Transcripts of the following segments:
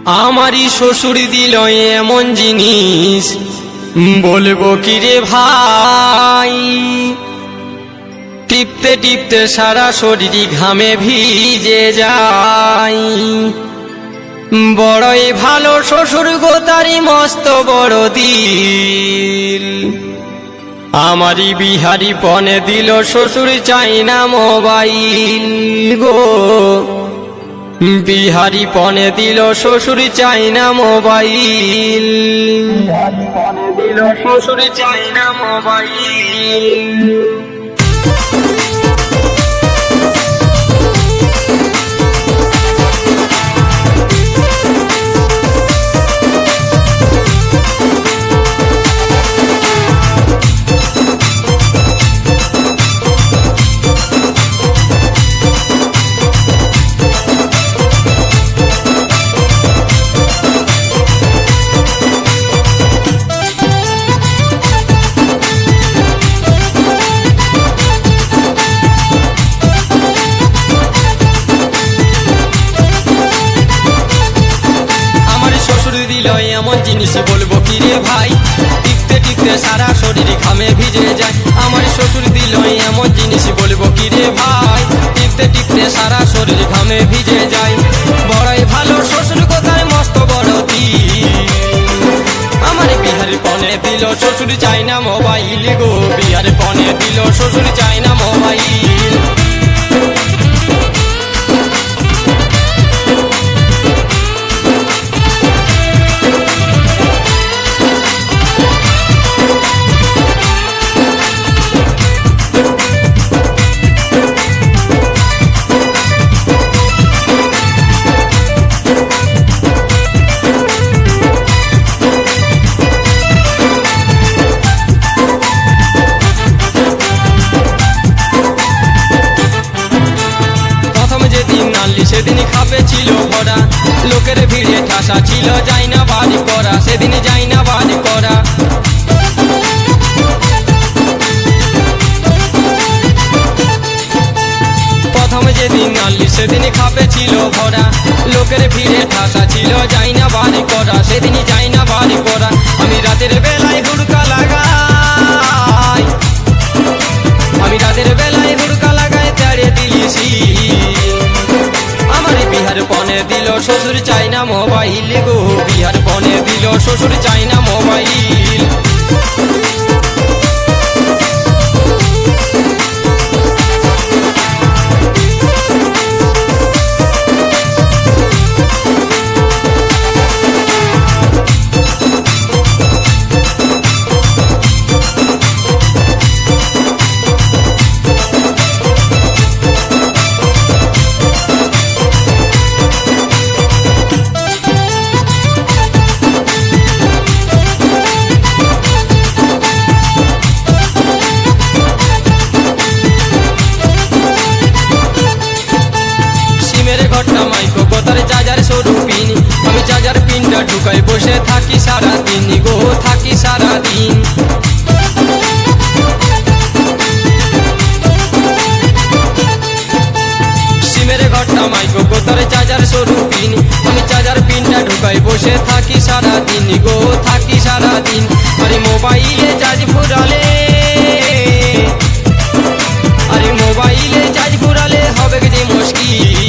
আমারই শ্বশুর দিল এমন জিনিস বলবো কি রে ভাই। টিপতে টিপতে সারা শরীর ঘামে ভিজে যায়। বড়ই ভালো শ্বশুর গো, তারি মস্ত বড় দিল। আমারই বিহারি পনে দিল শ্বশুর চাই না মোবাইল গো। বিহারি পনে দিল শ্বশুর চাই না মোবাইল। বিহারি পনে দিল শ্বশুর চাই না মোবাইল। এমন জিনিস বলবো কি রে ভাই। টিপতে টিপতে সারা শরীর ঘামে ভিজে যায়। আমার শ্বশুর দিল এমন জিনিস বলবো কি রে ভাই। টিপতে টিপতে সারা শরীর ঘামে ভিজে যায়। বড়ই ভালো শ্বশুর কোথায় মস্ত বড় দিল। আমার বিহারি পনে দিল শ্বশুর চাই না মোবাইল গো। বিহারি পনে দিল শ্বশুর চাই না মোবাইল। সেদিন খাপে ছিল ভরা, লোকের ভিড়ে ঠাসা ছিল, যাই না বাড়ি করা। সেদিন যাই না বাড়ি করা। প্রথম যেদিন আনলি সেদিন খাপে ছিল ভরা, লোকের ভিড়ে ঠাসা ছিল, যাই না বাড়ি করা। সেদিন যাই না বাড়ি করা। আমি রাতের বেলায় হুড়কা লাগাই। আমি রাতের বেলায় হুড়কা লাগাই তেড়ে দিলিছি। আমার বিহার পনে দিল শ্বশুর চাই না মোবাইল গো। বিহার পনে দিল শ্বশুর চাই না মোবাইল। আমি চার্জার পিনটা ঢুকাই বসে থাকি সারাদিন গো। থাকি সারাদিন। সিমের ঘরটা মাইকো গোতারে চার্জার সরু পিন। আমি চার্জার পিনটা ঢুকাই বসে থাকি সারাদিন গো। থাকি সারাদিন। আরে মোবাইলে চার্জ ফুরালে, আরে মোবাইলে চার্জ ফুরালে হবে যে মুশকিল।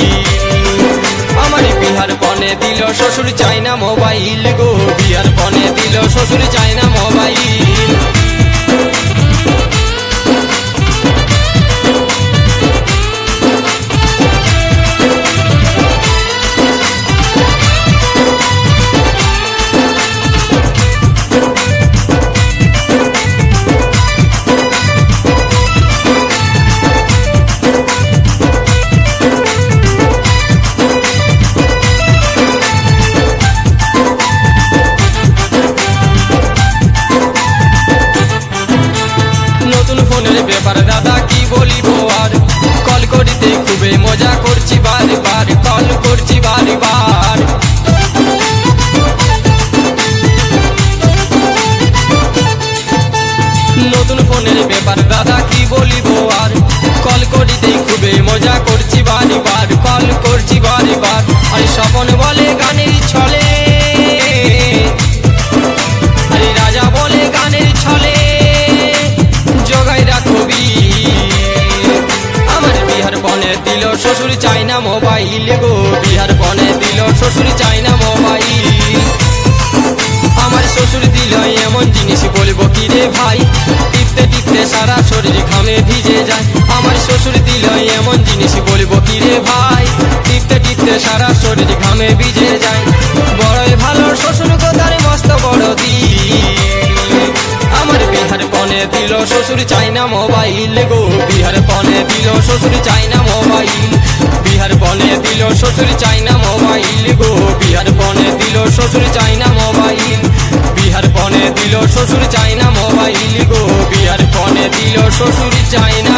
আমার বিহার পনে দিল শ্বশুর চাই না মোবাইল গো। বিহার পনে দিল শ্বশুর চাই না মোবাইল। বিহার বনে দিল শ্বশুর চাইনা মোবাইল। আমার শ্বশুর দিল এমন জিনিস বলবো কি রে ভাই, টিপতে টিপতে সারা শরীর ঘামে ভিজে যায়। আমার শ্বশুর দিল এমন জিনিস বলবো কি রে ভাই, টিপতে টিপতে সারা শরীর ঘামে ভিজে যায়। বড়ই ভালো শ্বশুর গো তার মস্ত বড় দিল, আমার বিহার বনে দিল শ্বশুর চাইনা মোবাইল গো, বিহার বনে দিল শ্বশুর চাইনা মোবাইল। বিহার বনে দিল শ্বশুর চাইনা মোবাইল গো, বিহার বনে দিল শ্বশুর চাইনা মোবাইল। বিহার বনে দিল শ্বশুর চাইনা মোবাইল গো, বিহার বনে দিল শ্বশুর চাইনা